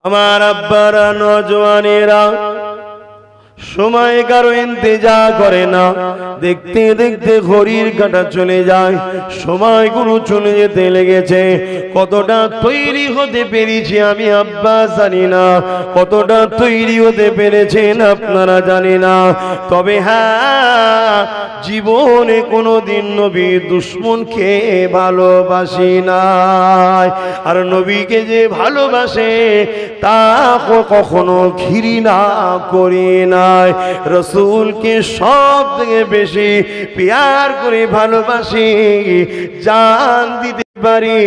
আমার আব্বারা নজওয়ানেরা সময় কারো ইন্তজার করে না, দেখতে দেখতে ঘড়ির কাঁটা চলে যায়, সময়গুলো চলে যেতে লেগেছে। কতটা তৈরি হতে পেরেছি আমি আব্বা জানি না, কতটা তৈরি হতে পেরেছেন আপনারা জানি না। তবে হ্যাঁ, জীবনে কোনোদিন নবীর দুশ্মনকে ভালোবাসি নাই, আর নবীকে যে ভালোবাসে তা কখনো ঘৃণা করি না। রসুলকে সব থেকে বেশি প্যার করে ভালোবাসি, জান দিতে পারি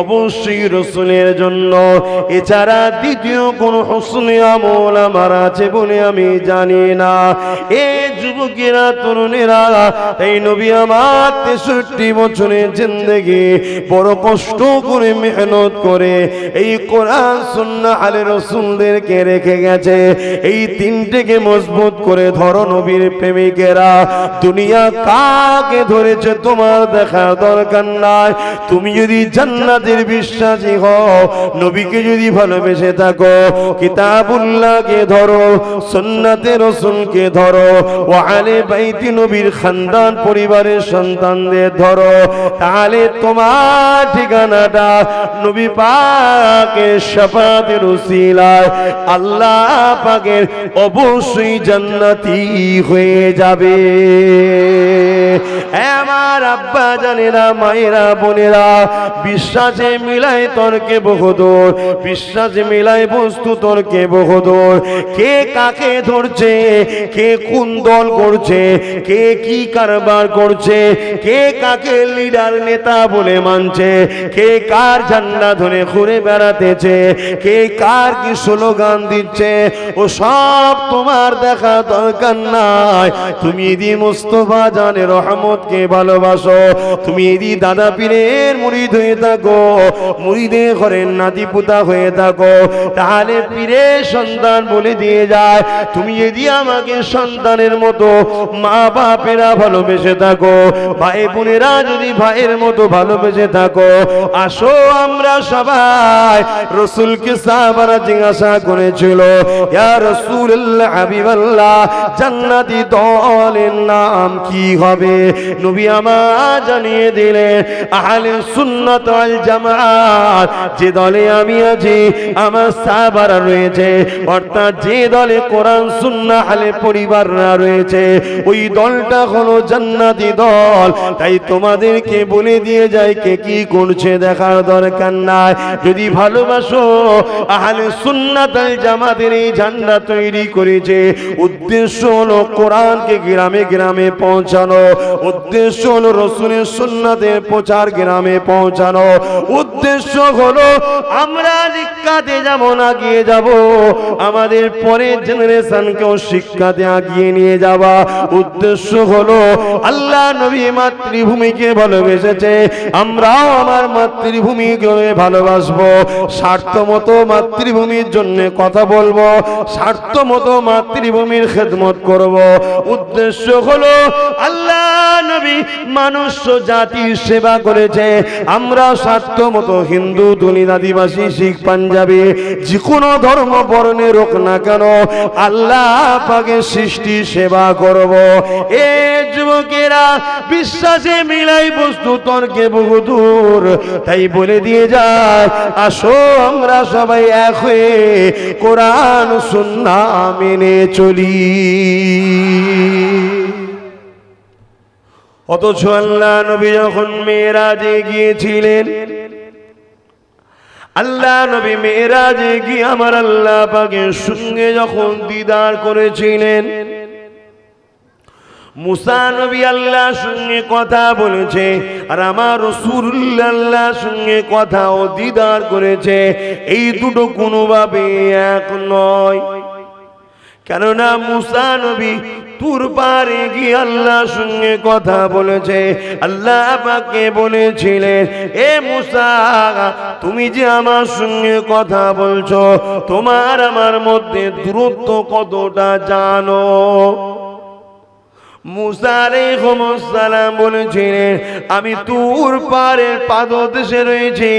অবশ্যই রসুলের জন্য। এছাড়া দ্বিতীয় কোন হুসনে আমল আমার আছে বলে আমি জানি না। এ যুবকেরা, তরুণেরা, এই নবী আমার 63 বছরের জিন্দেগি বড় কষ্ট করে মেহনত করে এই কোরআন সুন্নাহ আলে রসুলদেরকে রেখে গেছে। এই তিনটেকে মজবুত করে ধরো নবীর প্রেমিকেরা। দুনিয়া কাকে ধরেছে তোমার দেখা দরকার নাই। তুমি যদি জান্নাতের বিশ্বাসী হও, নবীকে যদি ভালোবেসে থাকো, কিতাবুল্লাহকে ধরো, সুন্নাতে রাসূলকে ধরো, ও আলে বাইতি নবীর খানদান পরিবারের সন্তানদের ধরো, তাহলে তোমার ঠিকানাটা নবী পাকের শাফাতের উসিলায় আল্লাহ পাকের অবশ্যই জান্নাতি হয়ে যাবে। আমার আব্বা জানেরা, মায়েরা, বোনেরা, বিশ্বাসে মিলাই তর্কে বহুদূর, বিশ্বাসে মিলাই বস্তু তর্কে বহুদূর। কে কাকে ধরছে, কে কোন দল করছে, কে কি কারবার করছে, কে কাকে লিডার নেতা বলে মানছে, কে কার ঝান্ডা ধরে ঘুরে বেড়াতেছে, কে কার কি স্লোগান দিচ্ছে, ও সব তোমার দেখা দরকার নাই। তুমি যদি মুস্তাফা জানে রহমতকে ভালোবাসো, তুমি যদি দাদা পীরের মুরিদ হয়ে থাকো, মুরিদে ঘরের নাতিপুতা হয়ে থাকো, তাহলে পীরের সন্তান বলে দিয়ে যায়। তুমি যদি আমাকে সন্তানের মতো, মা বাপেরা ভালোবেসে থাকো, ভাই বোনেরা যদি ভাইয়ের মতো ভালোবেসে থাকো, আসো আমরা সবাই। রসুলকে সাহাবারা জিজ্ঞাসা করেছিল, ইয়া রাসূলুল্লাহ, হাবিবাল্লাহ, জান্নাতি দলের নাম কি হবে? নবী আমার জানিয়ে দিলেন, আহলে সুন্নাত ওয়াল জামাত। যে দলে আমি আছি, আমার সাহাবারা রয়েছে, অর্থাৎ যে দলে কোরআন সুন্নাহ আহলে পরিবাররা রয়েছে, ওই দলটা হলো জান্নাতি দল। তাই তোমাদেরকে বলে দিয়ে যায়, কে কি করছে দেখার দরকার নাই। যদি ভালোবাসো, আহলে সুন্নাত ওয়াল জামাতের এই ঝান্ডা তৈরি করেছে, উদ্দেশ্য হলো কোরআনকে গ্রামে গ্রামে পৌঁছানো, উদ্দেশ্য হলো রসুলের সুন্নাতের প্রচার গ্রামে পৌঁছানো, উদ্দেশ্য হলো আমরা শিক্ষাতে যেমন আগিয়ে যাব, আমাদের পরের জেনারেশনকেও শিক্ষাতে আগিয়ে নিয়ে যাওয়া। উদ্দেশ্য হলো আল্লাহ নবী মাতৃভূমিকে ভালোবেসেছে, আমরাও আমার মাতৃভূমিকে ভালোবাসবো। স্বার্থ মতো মাতৃভূমির জন্য কথা বলবো, স্বার্থ মতো মাতৃভূমির খেদমত করব। উদ্দেশ্য হলো আল্লাহ নবী মানুষ জাতির সেবা করেছে, আমরা স্বার্থ মতো হিন্দু, দলিত, আদিবাসী, শিখ, পাঞ্জাবি, যে কোনো ধর্ম বর্ণের হোক না কেন, আল্লাহ পাকের সৃষ্টি সেবা করব। এ যুবকেরা, বিশ্বাসে মিলাই বস্তু তর্কে বহুদূর। তাই বলে দিয়ে যায়, আসো আমরা সবাই এক হয়ে কোরআন সুন্নাহ মেনে চলি। অথচ আল্লাহ নবী যখন মেরাজে গিয়েছিলেন, আল্লাহ নবী মেরাজে গিয়ে আমার আল্লাহ পাকের সঙ্গে যখন দিদার করেছিলেন, মুসা নবী আল্লাহর সঙ্গে কথা বলেছে, আর আমার রাসূলুল্লাহ আল্লাহর সঙ্গে কথা ও দিদার করেছে। এই দুটো কোনোভাবে এক নয়। কেননা মুসা নবী তুর পারে গিয়ে আল্লাহর সঙ্গে কথা বলেছে, আল্লাহ পাককে বলেছিলেন, এ মুসা, তুমি যে আমার সঙ্গে কথা বলছো, তোমার আমার মধ্যে দূরত্ব কতটা জানো? মুসা আলাইহিস সালাম বলেছিলেন আমি তুর পাহাড়ের পাদদেশে রয়েছি,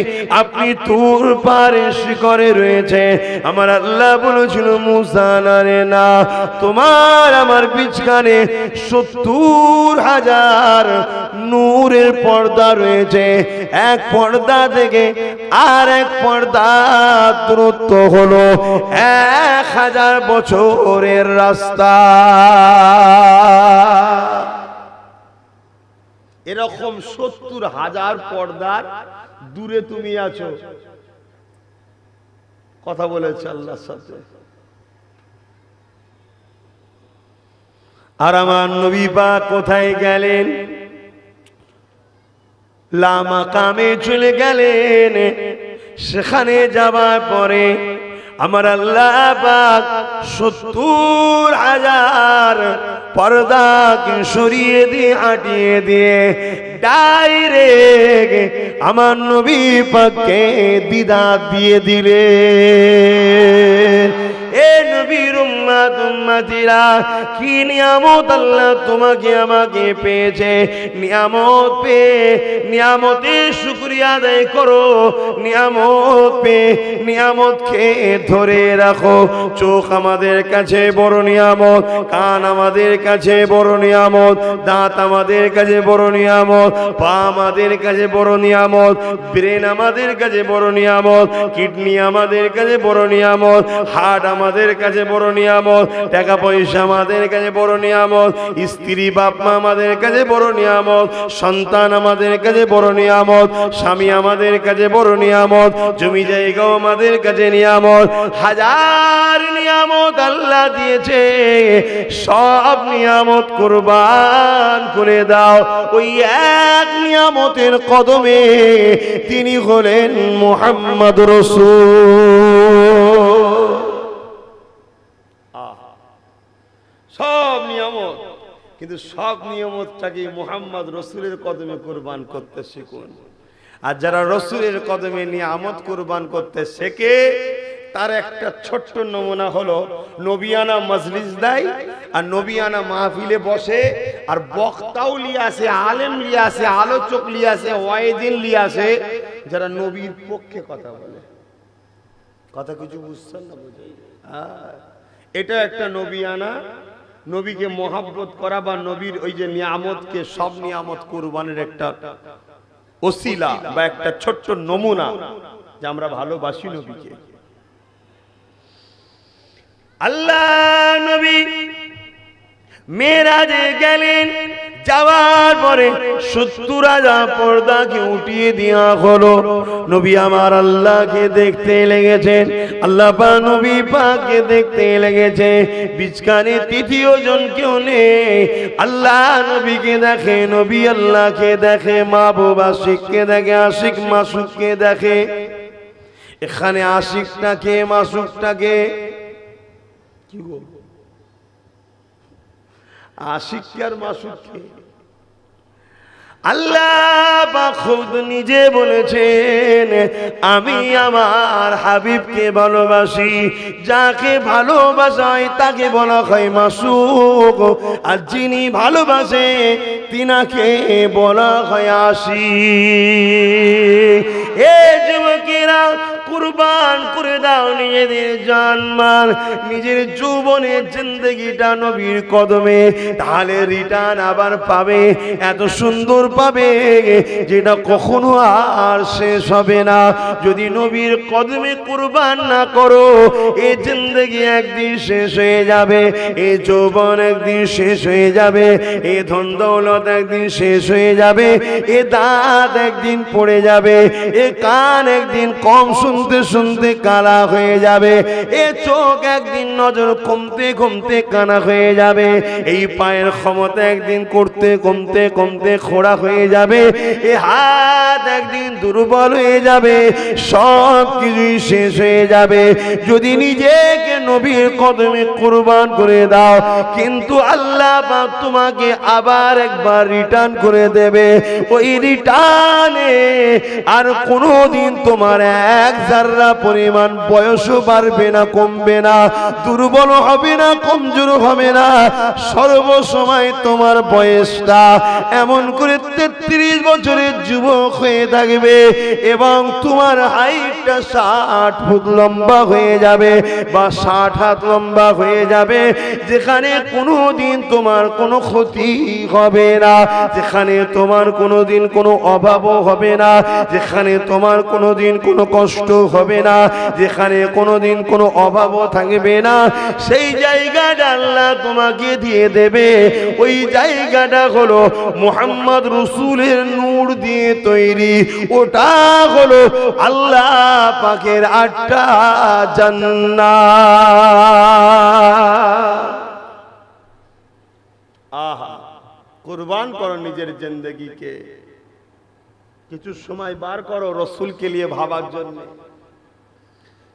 আপনি তুর পাহাড়ের শিখরে রয়েছে। আমার আল্লাহ বলেছিল মুসা না, তোমার আমার বিচখানে 70,000 নূরের পর্দা রয়েছে, এক পর্দা থেকে আর এক পর্দা দূরত্ব হলো 1000 বছরের রাস্তা। এরকম 70,000 পর্দার দূরে তুমি আছো। কথা বলেছে আল্লাহর সাথে। আর আমার নবী পাক কোথায় গেলেন? লামাকামে চলে গেলেন। সেখানে যাবার পরে আমার আল্লাহ পাক 70,000 পর্দাকে সরিয়ে দিয়ে হাঁটিয়ে দিয়ে ডাইরেক্ট আমার নবী পাককে দিদার দিয়ে দিলেন। এ নবীর উম্মত উম্মতিরা, কি নিয়ামত আল্লাহ তোমাকে আমাকে পেয়েছে। নিয়ামত পেয়ে নিয়ামতের শুকরিয়া আদায় করো। নিয়ামত পেয়ে নিয়ামতকে ধরে রাখো। চোখ আমাদের কাছে বড় নিয়ামত, কান আমাদের কাছে বড় নিয়ামত, দাঁত আমাদের কাছে বড় নিয়ামত, পা আমাদের কাছে বড় নিয়ামত, ব্রেন আমাদের কাছে বড় নিয়ামত, কিডনি আমাদের কাছে বড় নিয়ামত, হার্ট আমাদের কাছে বড় নিয়ামত, টাকা পয়সা আমাদের কাছে বড় নিয়ামত, স্ত্রী বাপ মা আমাদের কাছে বড় নিয়ামত, সন্তান আমাদের কাছে বড় নিয়ামত, স্বামী আমাদের কাছে বড় নিয়ামত, জমি জায়গাও আমাদের কাছে নিয়ামত। হাজার নিয়ামত আল্লাহ দিয়েছে, সব নিয়ামত কুরবান করে দাও ওই এক নিয়ামতের কদমে। তিনি হলেন মুহাম্মদ রাসূল। সব নিয়ামত, কিন্তু সব নিয়ামতটাকে মুহাম্মদ রাসূলের কদমে কুরবান করতে শিখুন। আর যারা রাসূলের কদমে নিয়ামত কুরবান করতে শেখে, তার একটা ছোট্ট নমুনা হলো নবিয়ানা মজলিস দেয় আর নবিয়ানা মাহফিলে বসে, আর বক্তাও লিয়ে আসে, আলেম লিয়ে আসে, আলোচক লিয়ে আসে, ওয়াইজিন লিয়ে আসে, যারা নবীর পক্ষে কথা বলে। কথা কিছু বুঝছেন না? বুঝাই এটা একটা নবিয়ানা, নবীকে মহাব্বত করা বা নবীর ওই যে নিয়ামতকে, সব নিয়ামত কুরবানের একটা ওসিলা বা একটা ছোট্ট নমুনা যে আমরা ভালোবাসি নবীকে। আল্লাহ নবী মেরাজে গেলেন, যাওয়ার পরে 70,000 পর্দাকে উঠিয়ে দেওয়া হলো। নবী আমার আল্লাহকে দেখতে লেগেছেন, আল্লাহ পাক নবী পাককে দেখতে লেগেছে। বিচকানে তৃতীয় জন কেউ নেই। আল্লাহ নবীকে দেখে, নবী আল্লাহকে দেখে, মাহবুব আশিককে দেখে, আশিক মাসুককে দেখে। এখানে আশিকটাকে মাসুকটাকে কি গো? আশিকার মাসুককে আল্লাহ পাক খুদ নিজে বলেছেন, আমি আমার হাবিবকে ভালোবাসি। যাকে ভালোবাসায় তাকে বলা হয় মাসুক, আর যিনি ভালোবাসে তিনাকে বলা হয় আশিক। এ যুবকেরা, কুরবান করে দাও নিজেদের জানমাল, নিজের যৌবনের জিন্দেগিটা নবীর কদমে, তাহলে রিটার্ন আবার পাবে, এত সুন্দর পাবে যেটা কখনো আর শেষ হবে না। যদি নবীর কদমে কুরবান না করো, এই জিন্দেগি একদিন শেষ হয়ে যাবে, এই যৌবন একদিন শেষ হয়ে যাবে, এই ধন দৌলত একদিন শেষ হয়ে যাবে, এ দাঁত একদিন পড়ে যাবে, এ কান একদিন কম শুনতে শুনতে কালা হয়ে যাবে, এ চোখ একদিন নজর কমতে কমতে কানা হয়ে যাবে, এই পায়ের ক্ষমতা একদিন করতে কমতে কমতে খোড়া হয়ে যাবে, এ হাত একদিন দুর্বল হয়ে যাবে, সব কিছুই শেষ হয়ে যাবে। যদি নিজেকে নবীর কদমে কুরবান করে দাও, কিন্তু আল্লাহ পাক তোমাকে আবার একবার রিটার্ন করে দেবে। ওই রিটার্নে আর কোনোদিন তোমার এক জাররা পরিমাণ বয়সও বাড়বে না, কমবে না, দুর্বল হবে না, কমজোর হবে না। সর্বসময় তোমার বয়সটা এমন করে 33 বছরের যুবক হয়ে থাকবে এবং তোমার হাইটটা 60 ফুট লম্বা হয়ে যাবে বা 60 হাত লম্বা হয়ে যাবে, যেখানে কোনোদিন তোমার কোনো ক্ষতি হবে না, যেখানে তোমার কোনোদিন কোনো অভাবও হবে না, যেখানে তোমার কোনোদিন কোনো কষ্ট হবে না, যেখানে কোনোদিন কোনো অভাবও থাকবে না। সেই জায়গাটা আল্লাহ তোমাকে দিয়ে দেবে। ওই জায়গাটা হলো মুহাম্মদ রাসূলের নূর দিয়ে তৈরি। ওটা হলো আল্লাহ পাকের 8টা জান্নাত। আহা, কুরবান করো নিজের জিন্দেগিকে, কিছু সময় বার করো রসুলকে নিয়ে ভাবার জন্য,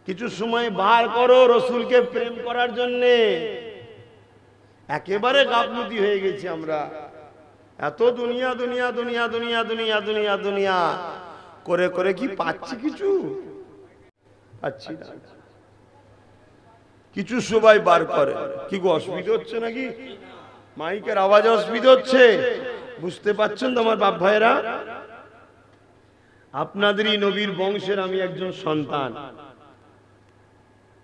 কিছু সময় বার করো রসুলকে প্রেম করার জন্য। একেবারে গাফলতি হয়ে গেছি আমরা, এত দুনিয়া দুনিয়া দুনিয়া দুনিয়া দুনিয়া দুনিয়া দুনিয়া করে করে কি পাচ্ছি? কিছু পাচ্ছি না। কিছু সবাই বার করে। কি গো, অসুবিধা হচ্ছে নাকি? মাইকের আওয়াজে অসুবিধা হচ্ছে? বুঝতে পারছেন তো আমার বাপ ভাইয়েরা? আপনাদেরই নবীর বংশের আমি একজন সন্তান,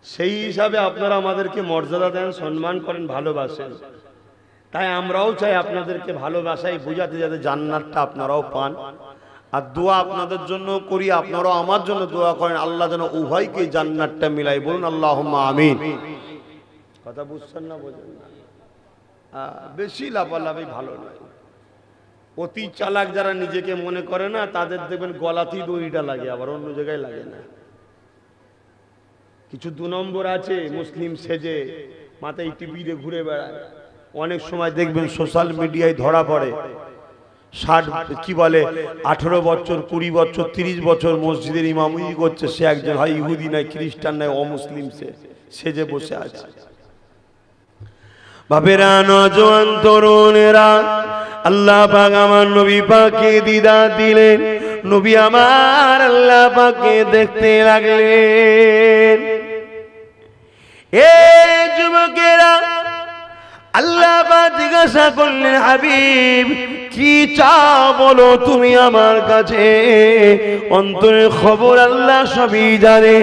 সেই হিসাবে আপনারা আমাদেরকে মর্যাদা দেন, সম্মান করেন, ভালোবাসেন। তাই আমরাও চাই আপনাদেরকে ভালোবাসাই বোঝাতে, যাতে জান্নাতটা আপনারাও পান। আর দোয়া আপনাদের জন্য করি, আপনারাও আমার জন্য দোয়া করেন, আল্লাহ যেন উভয়কে জান্নাতটা মিলাই। বলুন আল্লাহুম্মা আমিন। কথা বুঝছেন না? বোঝেন না? বেশি লাফালাফি ভালো নয়। অতি চালাক যারা নিজেকে মনে করে না, তাদের দেখবেন গলাতেই দড়িটা লাগে, আবার অন্য জায়গায় লাগে না। কিছু 2 নম্বর আছে মুসলিম সেজে মাথায় টিপিতে ঘুরে বেড়ায়, অনেক সময় দেখবেন সোশ্যাল মিডিয়ায় ধরা পড়ে। 18 বছর 20 বছর 30 বছর মসজিদের ইমামতি করছে, সে একজন হয় ইহুদি নয় খ্রিস্টান নয় অমুসলিম, সেজে বসে আছে। বাপেরা, নওজোয়ান তরুণেরা, আল্লাহ পাক আমার নবী পাককে দিদার দিলেন। নবী আমার আল্লাহ পাককে দেখতে লাগলেন। এই যুবকেরা, আল্লাহ পাক জিজ্ঞাসা করলেন, হাবিব কি চাও বলো তুমি আমার কাছে? অন্তরের খবর আল্লাহ সবই জানে।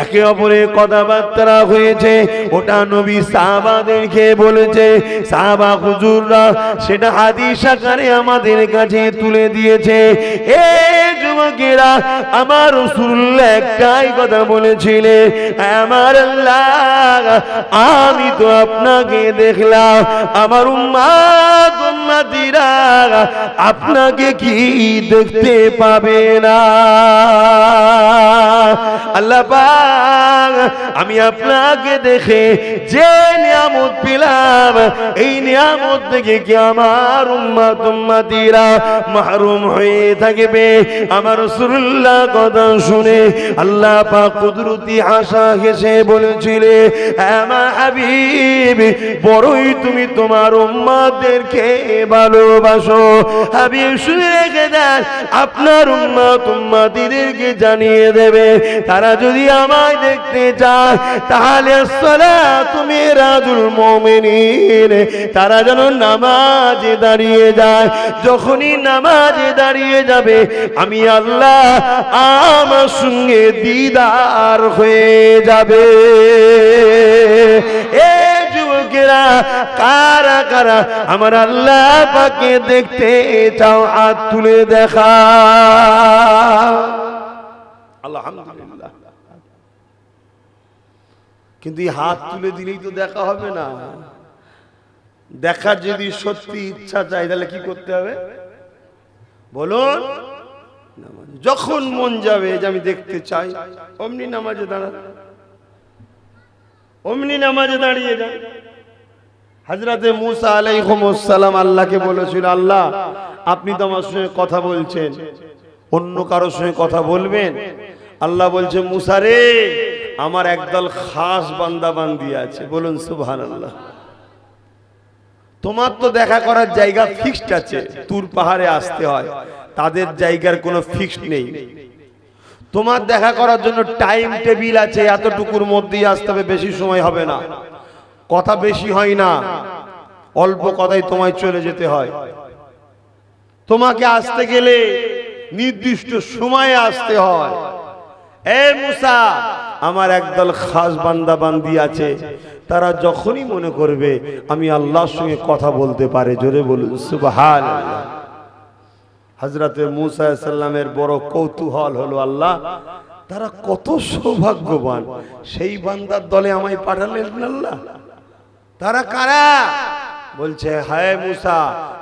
একে অপরের কথাবার্তা হয়েছে, ওটা নবী সাহাবাদেরকে বলেছে, সাহাবা হুজুররা সেটা হাদিস আকারে আমাদের কাছে তুলে দিয়েছে। এই যুবকেরা, আমার রাসূলুল্লাহ একটাই কথা বলেছিলেন, আমার আল্লাহ আমি তো আপনাকে দেখলাম, আমার উম্মত উম্মতিরা আপনাকে কি দেখতে পাবে না? আল্লাহ পাক আমি আপনাকে দেখে যে নিয়ামত পেলাম, এই নিয়ামত থেকে কি আমার উম্মত উম্মতিরা মাহরুম হয়ে থাকবে? আমার রাসূলুল্লাহ কথা শুনে আল্লাহ পাক কুদরতি হাসা হেসে বলেছিলে, আমার হাবিব বড়ই তুমি তোমার উম্মতদেরকে ভালোবাসো। হাবিব শুনে রেখে দেন, আপনার উম্মত উম্মতিদেরকে জানিয়ে দেবে, তারা যদি আমায় দেখতে চায় তাহলে সালাতু মিরাজুল মুমিনিন, তারা যেন নামাজে দাঁড়িয়ে যায়। যখনই নামাজে দাঁড়িয়ে যাবে, আমি আল্লাহ আমার সঙ্গে দিদার হয়ে যাবে। কারা কারা আমার আল্লাহ পাককে দেখতে চাও? হাত তুলে দেখা। আলহামদুলিল্লাহ। কিন্তু হাত তুলে দিলেই তো দেখা হবে না। দেখার যদি সত্যি ইচ্ছা চাই তাহলে কি করতে হবে বলুন? যখন মন যাবে যে আমি দেখতে চাই, অমনি নামাজে দাঁড়ান, অমনি নামাজে দাঁড়িয়ে যান। হযরতে মূসা আলাইহিস সালাম আল্লাহকে বলেছিল, আল্লাহ আপনি তো আমার সঙ্গে কথা বলছেন, অন্য কারোর সঙ্গে কথা বলবেন? আল্লাহ বলছে, মূসা রে আমার একদল খাস বান্দা বান্দি আছে, বলুন সুবহানাল্লাহ। তোমার তো দেখা করার জায়গা ফিক্সড আছে, তুর পাহাড়ে আসতে হয়, তাদের জায়গার কোনো ফিক্সড নেই। তোমার দেখা করার জন্য টাইম টেবিল আছে, এতটুকুর মধ্যেই আসতে হবে, বেশি সময় হবে না, কথা বেশি হয় না, অল্প কথাই তোমায় চলে যেতে হয়। তোমাকে আসতে গেলে নির্দিষ্ট সময়ে আসতে হয়। এ মুসা, আমার একদল খাস বান্দা বান্দি আছে, তারা যখনই মনে করবে আমি আল্লাহর সঙ্গে কথা বলতে পারে, জোরে বলুন সুবহানাল্লাহ। হযরতে মুসা আলাইহিস সালামের বড় কৌতূহল হলো, আল্লাহ তারা কত সৌভাগ্যবান, সেই বান্দার দলে আমায় পাঠালেন আল্লাহ। তারা কারা? বলছে, হায় মুসা,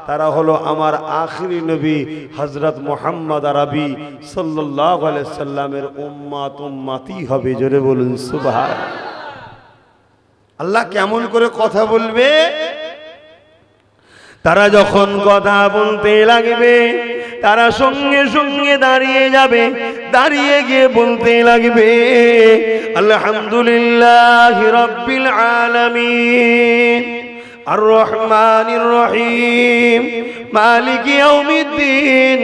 তারা হলো আমার আখিরি নবী হযরত মুহাম্মদ আরবি সাল্লাল্লাহু আলাইহি সাল্লামের উম্মত, উম্মতি হবে, জোরে বলুন সুবহানাল্লাহ। আল্লাহ কেমন করে কথা বলবে? তারা যখন কথা বলতে লাগবে, তারা সঙ্গে সঙ্গে দাঁড়িয়ে যাবে, দাঁড়িয়ে গিয়ে বলতে লাগবে, আলহামদুলিল্লাহি রাব্বিল আলামিন আর রহমানির রহিম মালিকি ইয়াউমিদ্দিন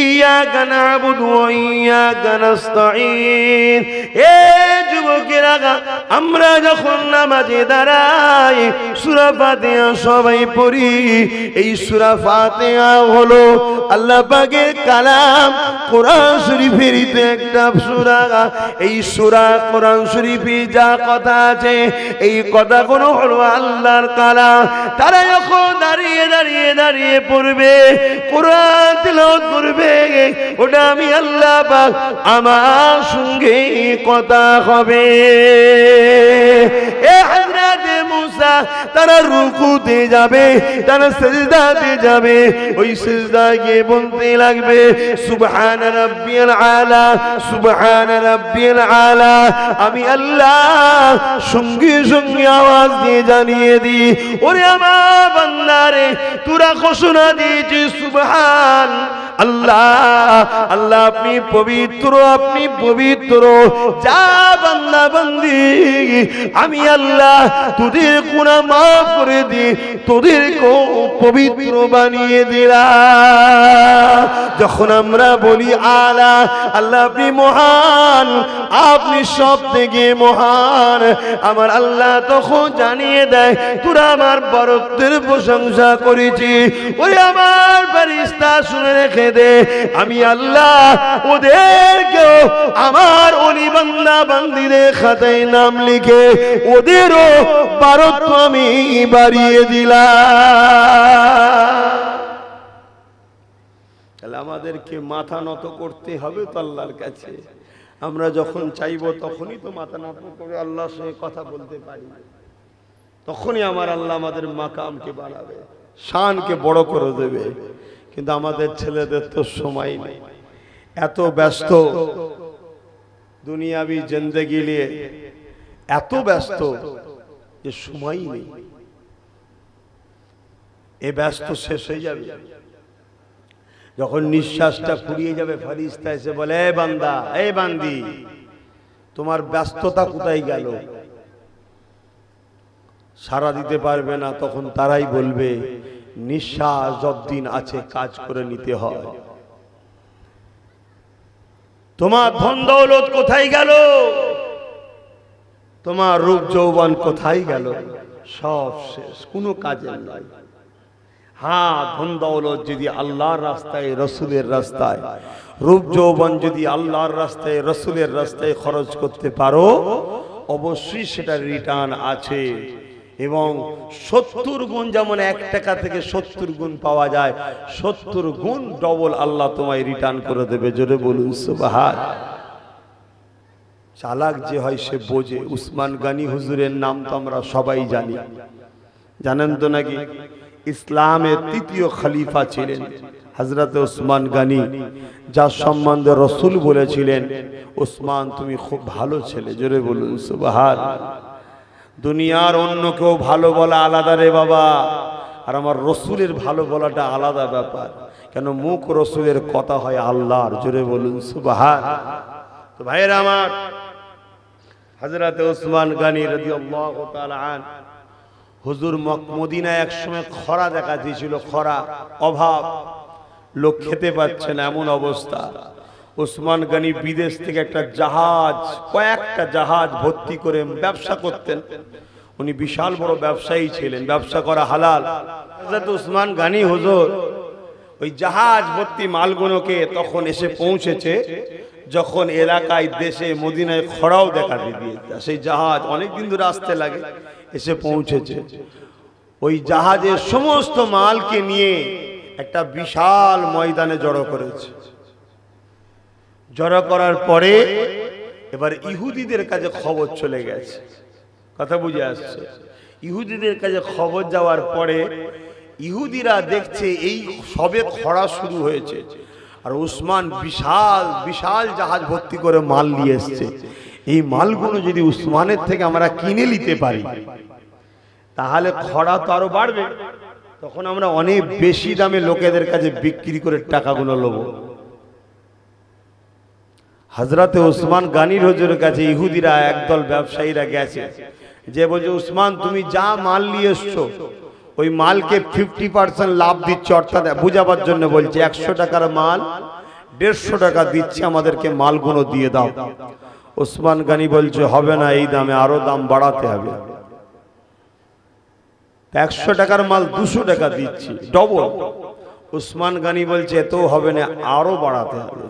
ইয়াকা না'বুদু ওয়া ইয়াকা নাস্তাঈন। এ যুবকেরা, আমরা যখন নামাজে দাঁড়াই সূরা ফাতিহা সবাই পড়ি। এই সূরা ফাতিহা হলো আল্লাহ পাকের কালাম, কোরআন শরীফের একটা সূরা। এই সূরা কোরআন শরীফে যা কথা আছে, এই কথাগুলো হলো আল্লাহর কালাম। তারা যখন দাঁড়িয়ে দাঁড়িয়ে দাঁড়িয়ে পড়বে, কোরআন তিলাওয়াত করবে, ওটা আমি আল্লাহ পাক আমার সঙ্গে কথা হবে। এ হযরতে মুসা, তারা রুকুতে যাবে, তারা সিজদাতে যাবে, ওই সিজদায় গিয়ে বলতে লাগবে, সুবহান রাব্বিয়াল আলা, সুবহান রাব্বিয়াল আলা। আমি আল্লাহ সঙ্গে সঙ্গে আওয়াজ দিয়ে জানিয়ে দিই, ওরে আমার বান্দারে, তোরা ঘোষণা দিয়েছিস সুবহান আল্লাহ, আল্লাহ আপনি পবিত্র, আপনি পবিত্র। যা বান্দা বান্দি, আমি আল্লাহ তোদের গুনাহ মাফ করে দি, তোদেরকেও পবিত্র বানিয়ে দিলাম। যখন আমরা বলি আলা, আল্লাহ আপনি মহান, আপনি সব থেকে মহান, আমার আল্লাহ তখন জানিয়ে দেয়, তোরা আমার বরত্বের প্রশংসা করেছি। ওই আমার ফেরেশতা শুনে রেখে দে, আমি আল্লাহ ওদেরকেও আমার ওলি বান্দা বান্দিদের খাতায় নাম লিখে ওদেরও বরত্ব আমি বাড়িয়ে দিলাম। তাহলে আমাদেরকে মাথা নত করতে হবে তো আল্লাহর কাছে। আমরা যখন চাইবো তখনই তো মাথা নত করে আল্লাহর সঙ্গে কথা বলতে পারি, তখনই আমার আল্লাহ আমাদের মাকামকে বাড়াবে, শানকে বড় করে দেবে। কিন্তু আমাদের ছেলেদের তো সময় নেই, এত ব্যস্ত দুনিয়াবি জিন্দেগি নিয়ে, এত ব্যস্ত যে সময় নেই। এ ব্যস্ত শেষ হয়ে যাবে, যখন নিঃশ্বাসটা ফুরিয়ে যাবে, ফেরেশতা এসে বলে, এ বান্দা, এ বান্দি, তোমার ব্যস্ততা কোথায় গেল? সারা দিতে পারবে না, তখন তারাই বলবে, নিঃশ্বাস যতদিন আছে কাজ করে নিতে হয়। তোমার ধন দৌলত কোথায় গেল? তোমার রূপ যৌবন কোথায় গেল? সব শেষ, কোনো কাজের নাই। হ্যাঁ, ধন দৌলত যদি আল্লাহর রাস্তায়, রসুলের রাস্তায়, রূপ যৌবন যদি আল্লাহর রাস্তায়, রসুলের রাস্তায় খরচ করতে পারো, অবশ্যই সেটা রিটার্ন আছে। এবং 70 গুণ, যেমন 1 টাকা থেকে 70 গুণ পাওয়া যায়, 70 গুণ ডবল আল্লাহ তোমায় রিটার্ন করে দেবে। জোরে বলুন সুবহান। চালাক যে হয় সে বোঝে। উসমান গনি হুজুরের নাম তো আমরা সবাই জানি, জানেন তো নাকি? ইসলামের তৃতীয় খলিফা ছিলেন হযরতে উসমান গনি, যার সম্বন্ধে রাসূল বলেছিলেন, উসমান তুমি খুব ভালো ছেলে। জোরে বলুন সুবহান। দুনিয়ার অন্য কেউ ভালো বলা আলাদা রে বাবা, আর আমার রসুলের ভালো বলাটা আলাদা ব্যাপার। কেন? মুখ রসুলের কথা হয় আল্লাহর। জোরে বলুন সুবহান। তো ভাইয়েরা আমার, হযরত উসমান গনি রাদিয়াল্লাহু তাআলা আন হুজুর মদিনায় একসময় খরা দেখা দিয়েছিল, খরা, অভাব, লোক খেতে পাচ্ছে না, এমন অবস্থা। উসমান গনি বিদেশ থেকে একটা জাহাজ, কয়েকটা জাহাজ ভর্তি করে ব্যবসা করতেন। উনি বিশাল বড় ব্যবসায়ী ছিলেন, ব্যবসা করা হালাল। হযরত উসমান গনি হুজুর ওই জাহাজ ভর্তি মালগুলোকে তখন এসে পৌঁছেছে যখন এলাকায়, দেশে, মদিনায় খরাও দেখা দিয়েছে। সেই জাহাজ অনেকদিন ধরে আসতে লাগে, এসে পৌঁছেছে। ওই জাহাজের সমস্ত মালকে নিয়ে একটা বিশাল ময়দানে জড়ো করেছে। জড়ো করার পরে এবার ইহুদিদের কাছে খবর চলে গেছে। কথা বুঝে আসছে? ইহুদিদের কাছে খবর যাওয়ার পরে ইহুদিরা দেখছে এই সবে খরা শুরু হয়েছে, আর উসমান বিশাল বিশাল জাহাজ ভর্তি করে মাল নিয়ে এসছে। এই মালগুলো যদি উসমানের থেকে আমরা কিনে নিতে পারি তাহলে খরা তো আরো বাড়বে, তখন আমরা অনেক বেশি দামে লোকেদের কাছে বিক্রি করে টাকাগুলো নেব। হযরতে উসমান গনির হুজুরের কাছে ইহুদিরা, একদল ব্যবসায়ীরা গেছে, যে বলছে উসমান তুমি যা মাল নিয়ে এসছো ওই মালকে 50% লাভ দিচ্ছে, অর্থাৎ বুঝাবার জন্য বলছে 100 টাকার মাল 150 টাকা দিচ্ছে, আমাদেরকে মালগুলো দিয়ে দাও। উসমান গনি বলছে হবে না, এই দামে আরো দাম বাড়াতে হবে। 100 টাকার মাল 200 টাকা দিচ্ছি, ডবল। উসমান গনি বলছে এতেও হবে না, আরো বাড়াতে হবে।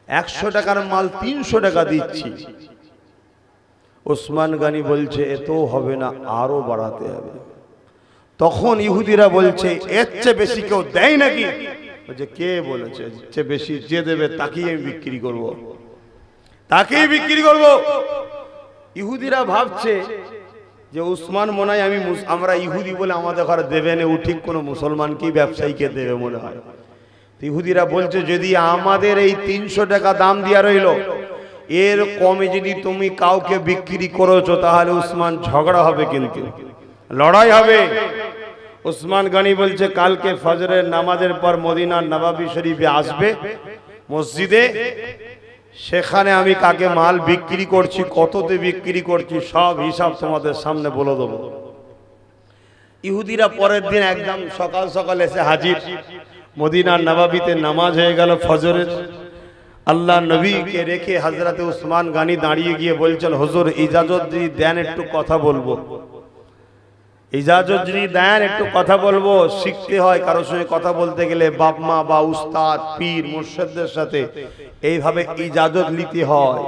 100 টাকার মাল 300 টাকা দিচ্ছি। উসমান গনি বলছে এতেও হবে না, আরো বাড়াতে হবে। তখন ইহুদিরা বলছে এর চেয়ে বেশি কেউ দেয় নাকি? বলছে কে বলেছে? এর চেয়ে বেশি যে দেবে তাকেই আমি বিক্রি করব, তাকেই বিক্রি করব। ইহুদিরা ভাবছে যে উসমান মনে হয় আমরা ইহুদি বলে আমাদের ঘরে দেবে না, ও ঠিক কোনো মুসলমানকেই ব্যবসায়ীকে দেবে মনে হয়। ইহুদিরা বলছে যদি আমাদের এই 300 টাকা দাম দিয়া রইল, এর কমে যদি তুমি কাউকে বিক্রি করেছো তাহলে উসমান ঝগড়া হবে, কিন্তু লড়াই হবে। উসমান গনি বলছে কালকে ফজরের নামাজের পর মদিনার নববী শরীফে আসবে মসজিদে, সেখানে আমি কাকে মাল বিক্রি করছি, কততে বিক্রি করছি, সব হিসাব তোমাদের সামনে বলে দেব। ইহুদিরা পরের দিন একদম সকাল সকাল এসে হাজির। মদিনার নববীতে নামাজ হয়ে গেল ফজরের। আল্লাহ নবীকে রেখে হযরতে উসমান গনি দাঁড়িয়ে গিয়ে বলছেন হুজুর ইজাজত যদি দেন একটু কথা বলবো, ইজাজত যদি দেন একটু কথা বলবো। শিখতে হয় কারোর সঙ্গে কথা বলতে গেলে বাপ মা বা উস্তাদ পীর মুর্শিদদের সাথে এইভাবে ইজাজত নিতে হয়।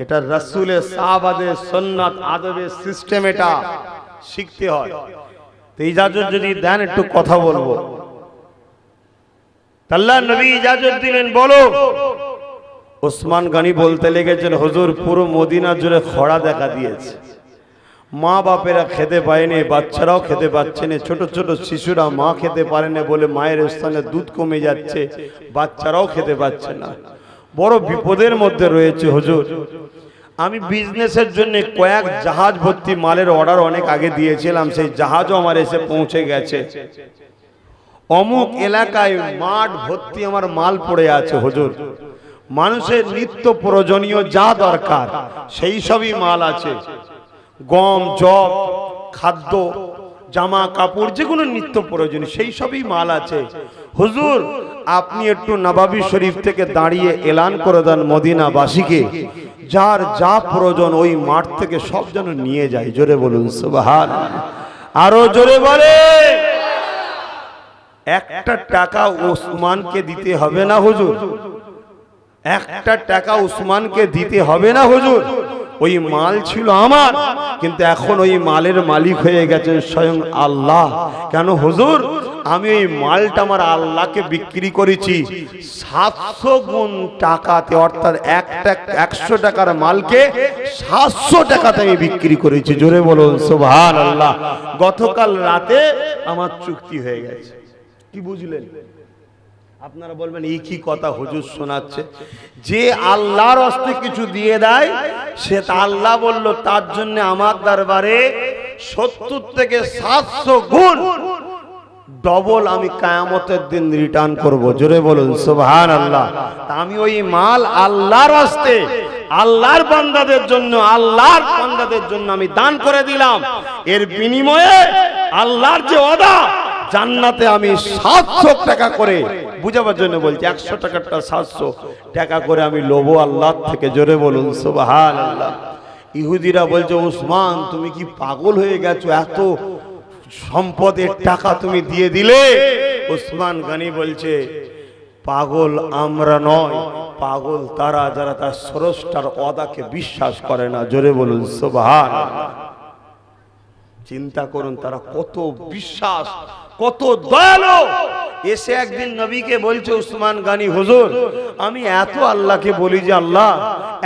এটা রাসূলের সাহাবাদের সুন্নাত আদবের সিস্টেম, এটা শিখতে হয়। তো ইজাজত যদি দেন একটু কথা বলবো। আল্লাহর নবী ইজাজত দিলেন, বলো। উসমান গনি বলতে লেগেছেন হুজুর পুরো মদিনা জুড়ে খরা দেখা দিয়েছে, মা বাপেরা খেতে পায়নি, বাচ্চারাও খেতে পাচ্ছে না, ছোট ছোট শিশুরা মা খেতে পারে না বলে মায়ের স্থানে দুধ কমে যাচ্ছে, বাচ্চারাও খেতে পাচ্ছে না, বড় বিপদের মধ্যে রয়েছে হুজুর। আমি বিজনেসের জন্য কয়েক জাহাজ ভর্তি মালের অর্ডার অনেক আগে দিয়েছিলাম, সেই জাহাজও আমার এসে পৌঁছে গেছে। অমুক এলাকায় মাঠ ভর্তি আমার মাল পড়ে আছে হুজুর, মানুষের নিত্য প্রয়োজনীয় যা দরকার সেই সবই মাল আছে, গম, জব, খাদ্য, জামা কাপড়, যেগুলো নিত্য প্রয়োজনীয় সেই সবই মাল আছে। হুজুর আপনি একটু নববী শরীফ থেকে দাঁড়িয়ে এলান করে দেন মদিনাবাসীকে, যার যা প্রয়োজন ওই মাঠ থেকে সব যেন নিয়ে যায়। জোরে বলুন সুবহানাল্লাহ, আরো জোরে বলে। একটা টাকা উসমানকে দিতে হবে না হুজুর, একটা টাকা উসমানকে দিতে হবে না হুজুর। ওই মাল ছিল আমার, কিন্তু এখন ওই মালের মালিক হয়ে গেছেন স্বয়ং আল্লাহ। কেন হুজুর? আমি ওই মালটা আমার আল্লাহকে বিক্রি করেছি 700 গুণ টাকাতে, অর্থাৎ 100 টাকার মালকে 700 টাকাতে আমি বিক্রি করেছি। জোরে বলুন সুবহানাল্লাহ। গতকাল রাতে আমার চুক্তি হয়ে গেছে। কি বুঝলেন? আপনারা বলবেন এই কি কথা হুজুর শোনাচ্ছে? যে আল্লাহর হস্তে কিছু দিয়ে দেয় সে তা আল্লাহ বলল তার জন্য আমার দরবারে 70 থেকে 700 গুণ ডবল আমি কিয়ামতের দিন রিটার্ন করব। জোরে বলুন সুবহানাল্লাহ। তা আমি ওই মাল আল্লাহর রাস্তে, আল্লাহর বান্দাদের জন্য, আল্লাহর বান্দাদের জন্য আমি দান করে দিলাম। এর বিনিময়ে আল্লাহর যে ওয়াদা, জান্নাতে আমি 700 টাকা করে, বুঝাবার জন্য বলছি, 100 টাকাটা 700 টাকা করে আমি লোবো আল্লাহ থেকে। জোরে বলুন সুবহানাল্লাহ। ইহুদিরা বলছে, উসমান তুমি কি পাগল হয়ে গেছো, এত সম্পদের টাকা তুমি দিয়ে দিলে? উসমান গনি বলছে, পাগল আমরা নয়, পাগল তারা যারা তার স্রষ্টার ওয়াদাকে বিশ্বাস করে না। জোরে বলুন সুবহানাল্লাহ। চিন্তা করুন তারা কত বিশ্বাস, কত দয়ালু। এসে একদিন নবীকে বলছে উসমান গনি, হুজুর আমি এত আল্লাহকে বলি যে আল্লাহ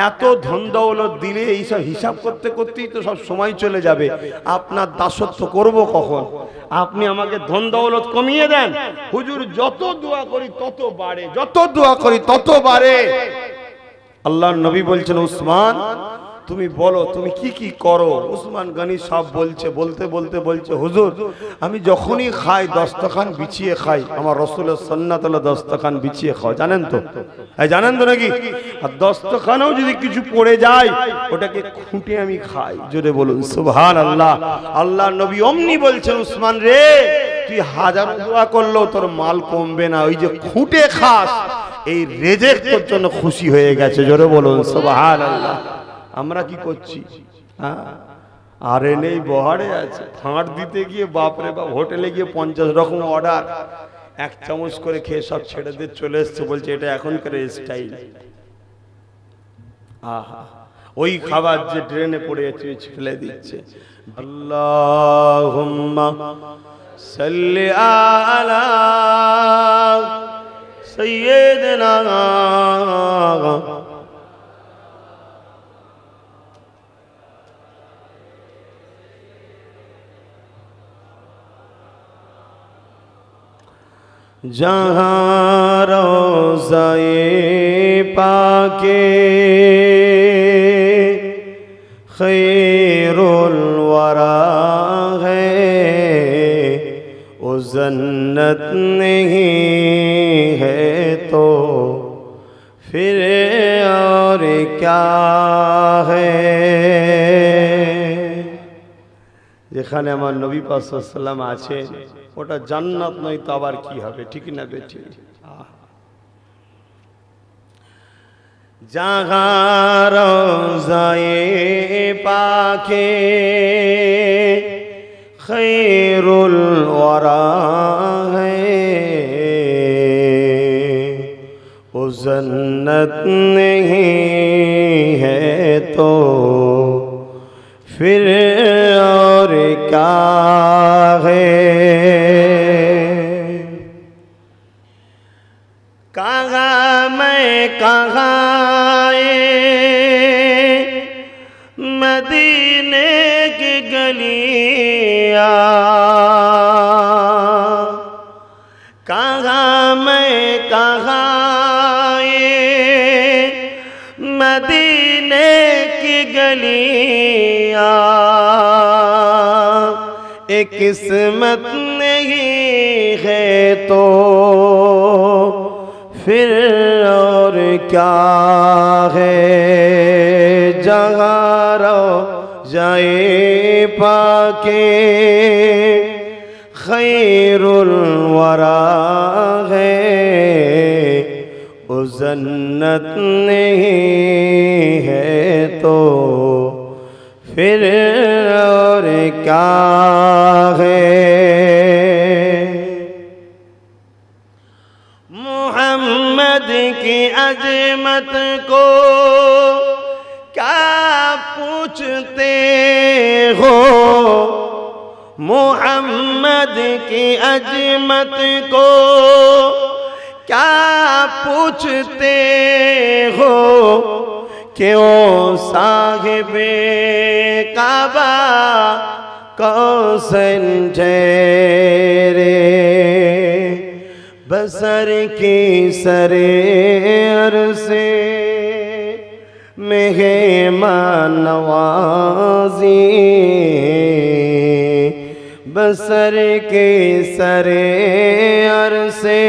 এত ধন দৌলত দিলে এইসব হিসাব করতে করতেই তো সব সময় চলে যাবে, আপনার দাসত্ব করব কখন? আপনি আমাকে ধন দৌলত কমিয়ে দেন। হুজুর যত দোয়া করি তত বাড়ে, যত দোয়া করি তত বাড়ে। আল্লাহর নবী বলছেন, উসমান তুমি বলো তুমি কি কি করো? উসমান গনি সব বলছে, বলতে বলতে বলছে, হুজুর আমি যখনই খাই দস্তখান বিছিয়ে খাই। আমার রাসূলের সুন্নাত হলো দস্তখান বিছিয়ে খাও, জানেন তো? জানেন তো নাকি? আর দস্তখানেও যদি কিছু পড়ে যায় ওটাকে খুঁটে আমি খাই। জোরে বলুন সুবহানাল্লাহ। আল্লাহর নবী অমনি বলছেন, উসমান রে তুই হাজার দোয়া করলেও তোর মাল কমবে না, ওই যে খুঁটে খাস এই রেজেক তোর জন্য খুশি হয়ে গেছে। জোরে বলুন সুবহানাল্লাহ। আমরা কি করছি? আরে নেই বহারে আছে, ফাঁড় দিতে গিয়ে বাপরে বাপ, হোটেলে গিয়ে 50 রকম অর্ডার, এক চামচ করে খেয়ে সব ছেড়ে দিয়ে চলে এসছে, বলছে এটা এখনকার স্টাইল। আহা, ওই খাবার যে ড্রেনে পড়ে আছে ফেলে দিচ্ছে। আল্লাহুম্মা সাল্লি আলা সাইয়্যিদিনা जहाँ रोज़ाए पाके खैरुल वरा है, वो जन्नत नहीं है तो फिर और क्या है। যেখানে আমার নবী পাক সাল্লাল্লাহু আলাইহি ওয়াসাল্লাম আছেন ওটা জান্নাত নয় তো আবার কি হবে? ঠিক না বেটি? জাহাঁ রওজায়ে পাকে খৈরুল ওয়ারা হ্যায়, ও জন্নত नहीं है तो फिर और क्या है। कहाँ मैं कहाँ मदीने की गलियाँ, कहाँ मैं कहाँ मदीने की गलियाँ, एक किस्मत नहीं है तो फिर और क्या है। जहाँ रोज़ाए पाके खैरुल वरा है, वो जन्नत नहीं है तो फिर और क्या है। मोहम्मद की अजमत को क्या पूछते हो, मोहम्मद की अजमत को क्या पूछते हो, क्यों साहिबे काबा कौसन ठहरे, बसर की सरे अरसे मेहमान नवाजी, बसर के सरे अरसे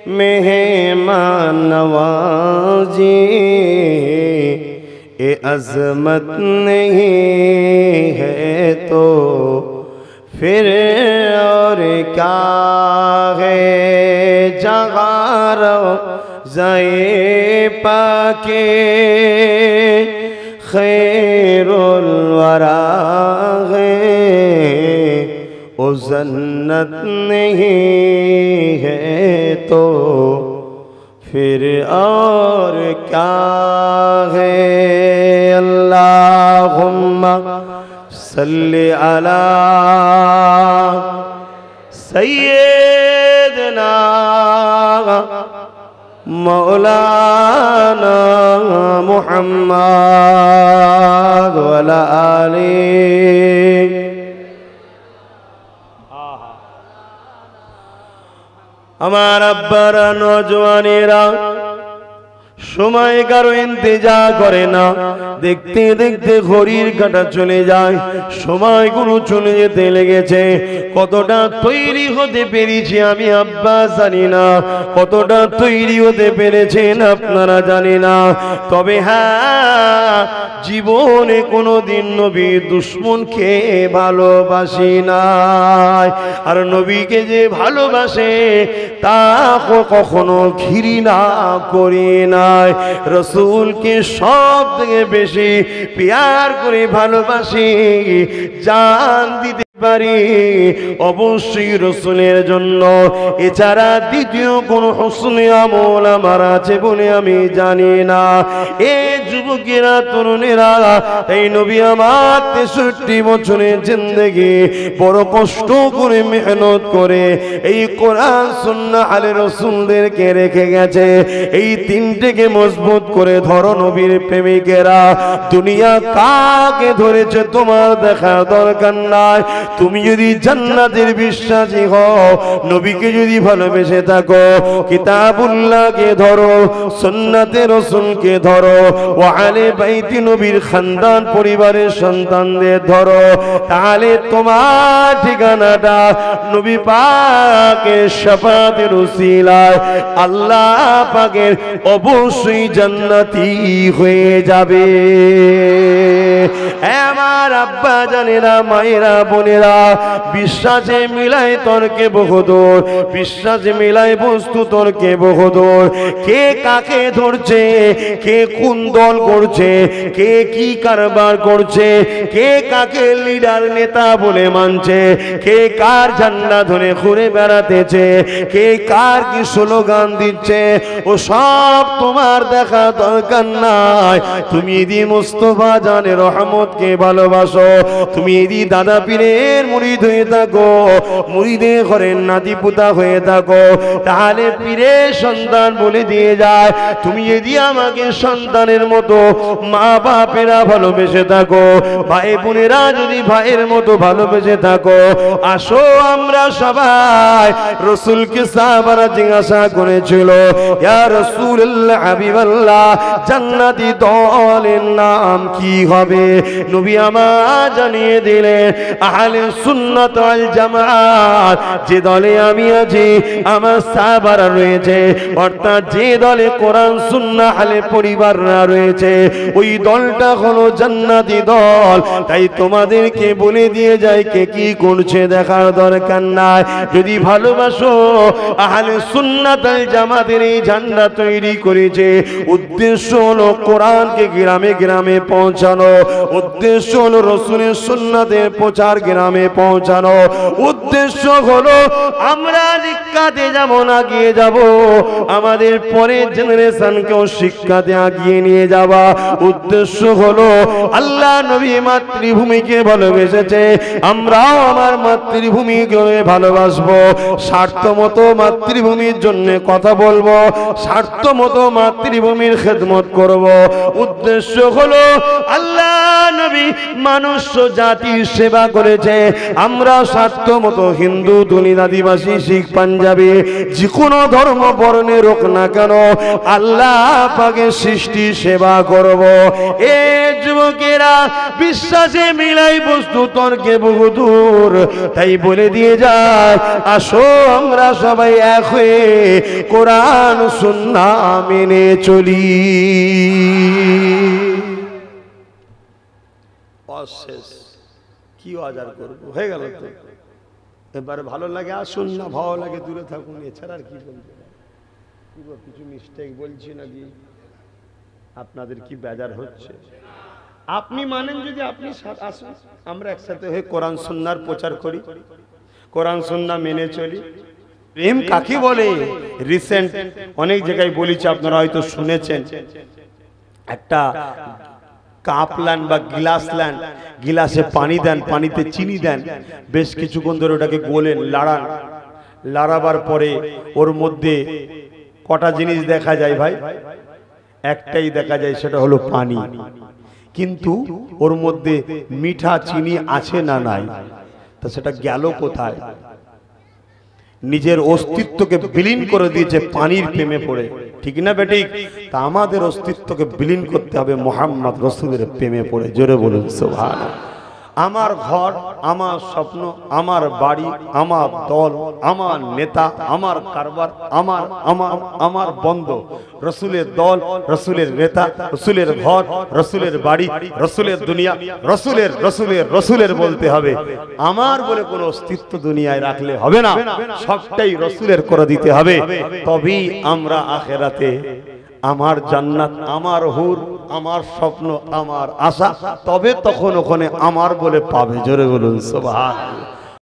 मेहमान नवाजी ये अज़मत नहीं है तो फिर और क्या है। जगार ज़ाए पाके खैरुल वरा है ओ जन्नत नहीं है तो फिर और क्या है। अल्लाहुम्मा सल्ली अला सय्यदना मौलाना मुहम्मद व अला आलिहि। আমার আব্বারা নওজওয়ানেরা সময় কারো ইন্তজার করে না, দেখতে দেখতে ঘড়ির কাঁটা চলে যায়, সময়গুলো চলে যেতে লেগেছে। কতটা তৈরি হতে পেরেছি আমি আব্বা জানি না, কতটা তৈরি হতে পেরেছেন আপনারা জানি না। তবে হ্যাঁ, জীবনে কোনোদিন নবীর দুশমনকে ভালোবাসি নাই, আর নবীকে যে ভালোবাসে তা কখনো ঘৃণা করি না। রসুলকে সব থেকে বেশি প্যার করে ভালোবাসি, জান দিতে পারি অবশ্যই রসুলের জন্য। এছাড়া দ্বিতীয় কোন হুসনে আমল আমার আছে বলে আমি জানি না। এ যুবকেরা, তরুণেরা, এই নবী আমার 63 বছরের জিন্দেগি বড় কষ্ট করে মেহনত করে এই কোরআন সুন্নাহ আলে রসুলদেরকে রেখে গেছে। এই তিনটেকে মজবুত করে ধরো নবীর প্রেমিকেরা। দুনিয়া কাকে ধরেছে তোমার দেখা দরকার নাই। তুমি যদি জান্নাতের বিশ্বাসী হও, নবীকে যদি ভালোবেসে থাকো, কিতাবুল্লাহকে ধরো, সুন্নাতে রাসূলকে ধরো, ও আলে বাইতি নবীর খানদান পরিবারের সন্তানদের ধরো, তাহলে তোমার ঠিকানাটা নবী পাকের শাফাতের উসিলায় আল্লাহ পাকের অবশ্যই জান্নাতি হয়ে যাবে। আমার আব্বা জানেরা, মায়েরা, বোনেরা, বিশ্বাসে মিলাই তর্কে বহুদূর, বিশ্বাসে মিলাই বস্তু তর্কে বহুদূর। কে কাকে ধরছে, কে কোন দল করছে, কে কি কারবার করছে, কে কাকে লিডার নেতা বলে মানছে, কে কার ঝান্ডা ধরে ঘুরে বেড়াতেছে, কে কার কি স্লোগান দিচ্ছে, ও সব তোমার দেখা দরকার নাই। তুমি যদি মুস্তাফা জানে রহমতকে ভালোবাসো, তুমি যদি দাদা পীরের মুরিদ হয়ে থাকো, মুরিদের ঘরের নাতি পুতা হয়ে থাকো, তাহলে পীরের সন্তান বলে দিয়ে যায়। তুমি যদি আমাকে সন্তানের মতো, মা বাপেরা ভালোবেসে থাকো, ভাই বোনেরা যদি ভাইয়ের মতো ভালোবেসে থাকো, আসো আমরা সবাই। রাসূলকে সাহাবারা জিজ্ঞাসা করেছিল, ইয়া রাসূলুল্লাহ, হাবিবাল্লাহ, জান্নাতি দলের নাম কি হবে? নবী আমার জানিয়ে দিলেন, আহলে সুন্নাত ওয়াল জামাত। যে দলে আমি আছি, আমার সাহাবারা রয়েছে, অর্থাৎ যে দলে কোরআন সুন্নাহ আহলে পরিবাররা রয়েছে, ওই দলটা হলো জান্নাতি দল। তাই তোমাদেরকে বলে দিয়ে যায়, কে কি করছে দেখার দরকার নাই। যদি ভালোবাসো, আহলে সুন্নাত ওয়াল জামাতের এই ঝান্ডা তৈরি করেছে, উদ্দেশ্য হলো কোরআনকে গ্রামে গ্রামে পৌঁছানো, উদ্দেশ্য হলো রাসূলের সুন্নাতের প্রচার গ্রামে পৌঁছানো, উদ্দেশ্য হলো আমরা শিক্ষাতে যেমন আগিয়ে যাব, আমাদের পরের জেনারেশনকেও শিক্ষাতে আগিয়ে নিয়ে যাওয়া। উদ্দেশ্য হলো আল্লাহ নবী মাতৃভূমিকে ভালোবেসেছে, আমরাও আমার মাতৃভূমিকে ভালোবাসবো। স্বার্থ মতো মাতৃভূমির জন্য কথা বলবো, স্বার্থ মতো মাতৃভূমির খেদমত করব। উদ্দেশ্য হলো আল্লাহ নবী মানুষ জাতির সেবা করেছে, আছে আমরা স্বার্থ মতো হিন্দু, দলিত, আদিবাসী, শিখ, পাঞ্জাবি যে কোনো ধর্ম বর্ণের হোক না কেন আল্লাহ পাকের সৃষ্টি সেবা করব। এ যুবকেরা বিশ্বাসে মিলাই বস্তু তর্কে বহু দূর, তাই বলে দিয়ে যায় আসো আমরা সবাই এক হয়ে কোরআন সুন্নাহ মেনে চলি। অশেষ কি আজার করবো, হয়ে গেল তো। এবারে ভালো লাগে আসুন, না ভালো লাগে দূরে থাকুন, এছাড়া আর কি বলবো। কিছু মিস্টেক বলছি নাকি? আপনাদের কি বেজার হচ্ছে? আপনি মানেন যদি আপনি আসুন, আমরা একসাথে হয়ে কোরআন সুন্নাহর প্রচার করি, কোরআন সুন্নাহ মেনে চলি। প্রেম কাকে বলে? রিসেন্ট অনেক জায়গায় বলেছি, আপনারা হয়তো শুনেছেন। একটা কাপ লান বা গিলাস লান, গিলাসে পানি দেন, পানিতে চিনি দেন, বেশ কিছুক্ষণ ধরে ওটাকে গোলেন, লাড়ান। লাড়াবার পরে ওর মধ্যে কটা জিনিস দেখা যায় ভাই? একটাই দেখা যায়, সেটা হলো পানি। কিন্তু ওর মধ্যে মিঠা চিনি আছে না নাই? তা সেটা গেল কোথায়? নিজের অস্তিত্বকে বিলীন করে দিয়েছে পানির প্রেমে পড়ে, ঠিক না বেঠিক? তা আমাদের অস্তিত্বকে বিলীন করতে হবে মুহাম্মদ রাসূলের প্রেমে পড়ে। জোরে বলুন সুবহানাল্লাহ। আমার ঘর, আমার স্বপ্ন, আমার বাড়ি, আমার দল, আমার নেতা, আমার কারবার, আমার আমার আমার বন্ধ রাসূলের দল, রাসূলের নেতা, রাসূলের ঘর, রাসূলের বাড়ি, রাসূলের দুনিয়া, রাসূলের রাসূলের রাসূলের বলতে হবে। আমার বলে কোনো অস্তিত্ব দুনিয়ায় রাখলে হবে না, সবটাই রাসূলের করে দিতে হবে। তবেই আমরা আখিরাতে আমার জান্নাত, আমার হুর, আমার স্বপ্ন, আমার আশা, তবে তখন ওখানে আমার বলে পাবে। জোরে বলুন সুবহানাল্লাহ।